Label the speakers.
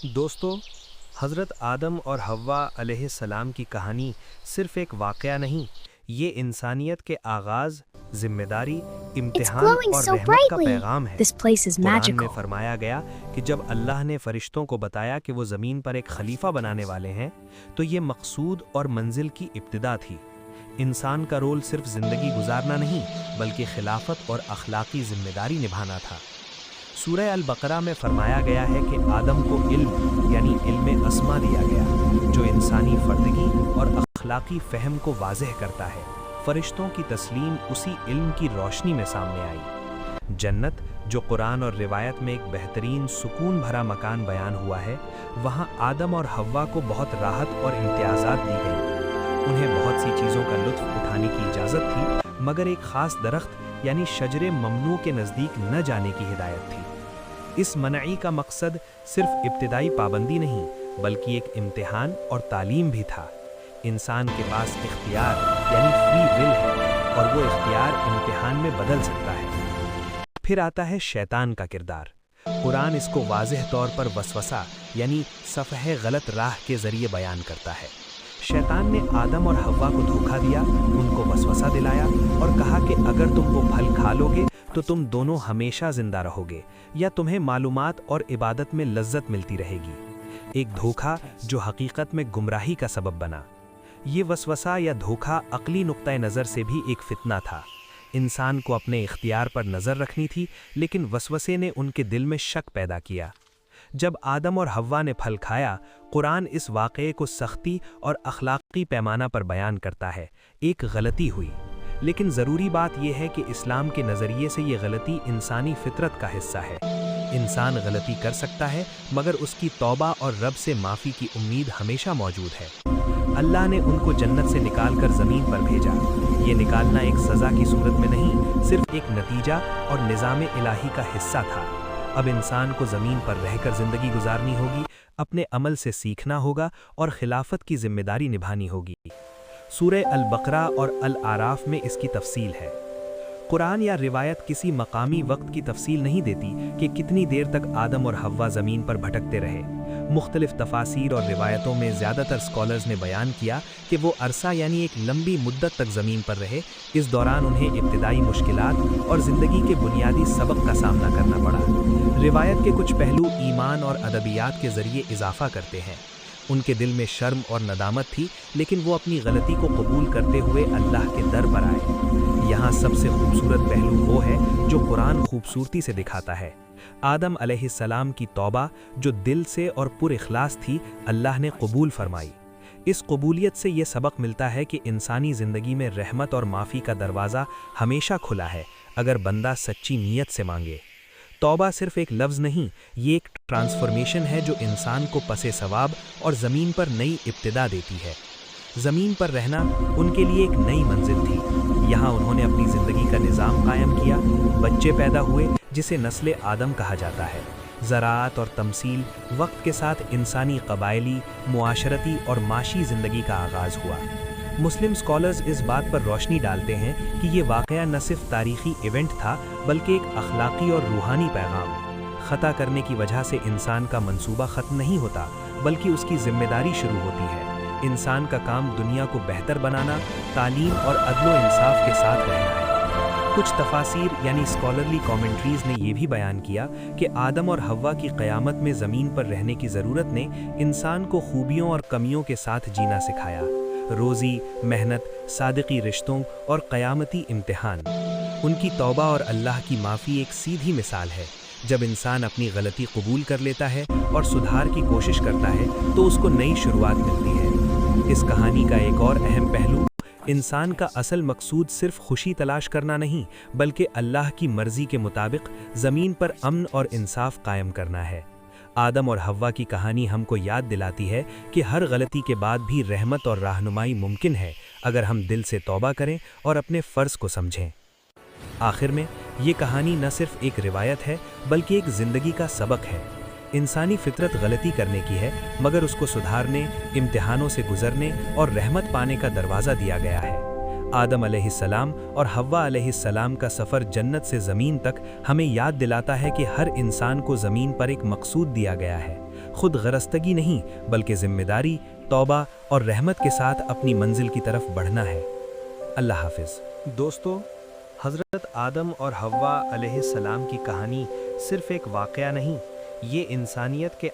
Speaker 1: دوستو، حضرت آدم اور حوا علیہ السلام کی کہانی صرف ایک واقعہ نہیں، یہ انسانیت کے آغاز، ذمہ داری، امتحان اور رحمت کا پیغام ہے۔ قرآن میں فرمایا گیا کہ جب اللہ نے فرشتوں کو بتایا کہ وہ زمین پر ایک خلیفہ بنانے والے ہیں تو یہ مقصود اور منزل کی ابتدا تھی۔ انسان کا رول صرف زندگی گزارنا نہیں بلکہ خلافت اور اخلاقی ذمہ داری نبھانا تھا۔ سورہ البقرہ میں فرمایا گیا ہے کہ آدم کو علم یعنی علم اسما دیا گیا، جو انسانی فردگی اور اخلاقی فہم کو واضح کرتا ہے۔ فرشتوں کی تسلیم اسی علم کی روشنی میں سامنے آئی۔ جنت، جو قرآن اور روایت میں ایک بہترین سکون بھرا مکان بیان ہوا ہے، وہاں آدم اور حوا کو بہت راحت اور امتیازات دی گئیں۔ انہیں بہت سی چیزوں کا لطف اٹھانے کی اجازت تھی، مگر ایک خاص درخت یعنی شجر ممنوع کے نزدیک نہ جانے کی ہدایت تھی۔ اس منعی کا مقصد صرف ابتدائی پابندی نہیں بلکہ ایک امتحان اور تعلیم بھی تھا۔ انسان کے پاس اختیار یعنی فری ول ہے اور وہ اختیار امتحان میں بدل سکتا ہے۔ پھر آتا ہے شیطان کا کردار۔ قرآن اس کو واضح طور پر وسوسہ یعنی صفحہ غلط راہ کے ذریعے بیان کرتا ہے۔ شیطان نے آدم اور حوا کو دھوکہ دیا، ان کو وسوسہ دلایا اور کہا کہ اگر تم وہ پھل کھا لو گے تو تم دونوں ہمیشہ زندہ رہو گے یا تمہیں معلومات اور عبادت میں لذت ملتی رہے گی۔ ایک دھوکہ جو حقیقت میں گمراہی کا سبب بنا۔ یہ وسوسہ یا دھوکہ عقلی نقطہ نظر سے بھی ایک فتنہ تھا۔ انسان کو اپنے اختیار پر نظر رکھنی تھی، لیکن وسوسے نے ان کے دل میں شک پیدا کیا۔ جب آدم اور حوا نے پھل کھایا، قرآن اس واقعے کو سختی اور اخلاقی پیمانہ پر بیان کرتا ہے۔ ایک غلطی ہوئی، لیکن ضروری بات یہ ہے کہ اسلام کے نظریے سے یہ غلطی انسانی فطرت کا حصہ ہے۔ انسان غلطی کر سکتا ہے، مگر اس کی توبہ اور رب سے معافی کی امید ہمیشہ موجود ہے۔ اللہ نے ان کو جنت سے نکال کر زمین پر بھیجا۔ یہ نکالنا ایک سزا کی صورت میں نہیں، صرف ایک نتیجہ اور نظام الہی کا حصہ تھا۔ اب انسان کو زمین پر رہ کر زندگی گزارنی ہوگی، اپنے عمل سے سیکھنا ہوگا اور خلافت کی ذمہ داری نبھانی ہوگی۔ سورہ البقرہ اور الاعراف میں اس کی تفصیل ہے۔ قرآن یا روایت کسی مقامی وقت کی تفصیل نہیں دیتی کہ کتنی دیر تک آدم اور حوا زمین پر بھٹکتے رہے۔ مختلف تفاسیر اور روایتوں میں زیادہ تر اسکالرز نے بیان کیا کہ وہ عرصہ یعنی ایک لمبی مدت تک زمین پر رہے۔ اس دوران انہیں ابتدائی مشکلات اور زندگی کے بنیادی سبق کا سامنا کرنا پڑا۔ روایت کے کچھ پہلو ایمان اور ادبیات کے ذریعے اضافہ کرتے ہیں۔ ان کے دل میں شرم اور ندامت تھی، لیکن وہ اپنی غلطی کو قبول کرتے ہوئے اللہ کے در پر آئے۔ یہاں سب سے خوبصورت پہلو وہ ہے جو قرآن خوبصورتی سے دکھاتا ہے۔ آدم علیہ السلام کی توبہ جو دل سے اور پر اخلاص تھی، اللہ نے قبول فرمائی۔ اس قبولیت سے یہ سبق ملتا ہے کہ انسانی زندگی میں رحمت اور معافی کا دروازہ ہمیشہ کھلا ہے اگر بندہ سچی نیت سے مانگے۔ توبہ صرف ایک لفظ نہیں، یہ ایک ٹرانسفارمیشن ہے جو انسان کو پس ثواب اور زمین پر نئی ابتدا دیتی ہے۔ زمین پر رہنا ان کے لیے ایک نئی منزل تھی۔ یہاں انہوں نے اپنی زندگی کا نظام قائم کیا، بچے پیدا ہوئے جسے نسل آدم کہا جاتا ہے۔ زراعت اور تمثیل، وقت کے ساتھ انسانی قبائلی، معاشرتی اور معاشی زندگی کا آغاز ہوا۔ مسلم اسکالرز اس بات پر روشنی ڈالتے ہیں کہ یہ واقعہ نہ صرف تاریخی ایونٹ تھا بلکہ ایک اخلاقی اور روحانی پیغام۔ خطا کرنے کی وجہ سے انسان کا منصوبہ ختم نہیں ہوتا بلکہ اس کی ذمہ داری شروع ہوتی ہے۔ انسان کا کام دنیا کو بہتر بنانا، تعلیم اور عدل و انصاف کے ساتھ رہنا ہے۔ کچھ تفاسیر یعنی اسکالرلی کامنٹریز نے یہ بھی بیان کیا کہ آدم اور حوا کی قیامت میں زمین پر رہنے کی ضرورت نے انسان کو خوبیوں اور کمیوں کے ساتھ جینا سکھایا۔ روزی، محنت، صادقی رشتوں اور قیامتی امتحان۔ ان کی توبہ اور اللہ کی معافی ایک سیدھی مثال ہے۔ جب انسان اپنی غلطی قبول کر لیتا ہے اور سدھار کی کوشش کرتا ہے تو اس کو نئی شروعات ملتی ہے۔ اس کہانی کا ایک اور اہم پہلو، انسان کا اصل مقصود صرف خوشی تلاش کرنا نہیں بلکہ اللہ کی مرضی کے مطابق زمین پر امن اور انصاف قائم کرنا ہے۔ آدم اور حوا کی کہانی ہم کو یاد دلاتی ہے کہ ہر غلطی کے بعد بھی رحمت اور رہنمائی ممکن ہے اگر ہم دل سے توبہ کریں اور اپنے فرض کو سمجھیں۔ آخر میں یہ کہانی نہ صرف ایک روایت ہے بلکہ ایک زندگی کا سبق ہے۔ انسانی فطرت غلطی کرنے کی ہے، مگر اس کو سدھارنے، امتحانوں سے گزرنے اور رحمت پانے کا دروازہ دیا گیا ہے۔ آدم علیہ السلام اور حوا علیہ السلام کا سفر جنت سے زمین تک ہمیں یاد دلاتا ہے کہ ہر انسان کو زمین پر ایک مقصود دیا گیا ہے۔
Speaker 2: خود غرضتگی نہیں بلکہ ذمہ داری، توبہ اور رحمت کے ساتھ اپنی منزل کی طرف بڑھنا ہے۔ اللہ حافظ۔
Speaker 1: دوستو، حضرت آدم اور حوا علیہ السلام کی کہانی صرف ایک واقعہ نہیں، یہ انسانیت کے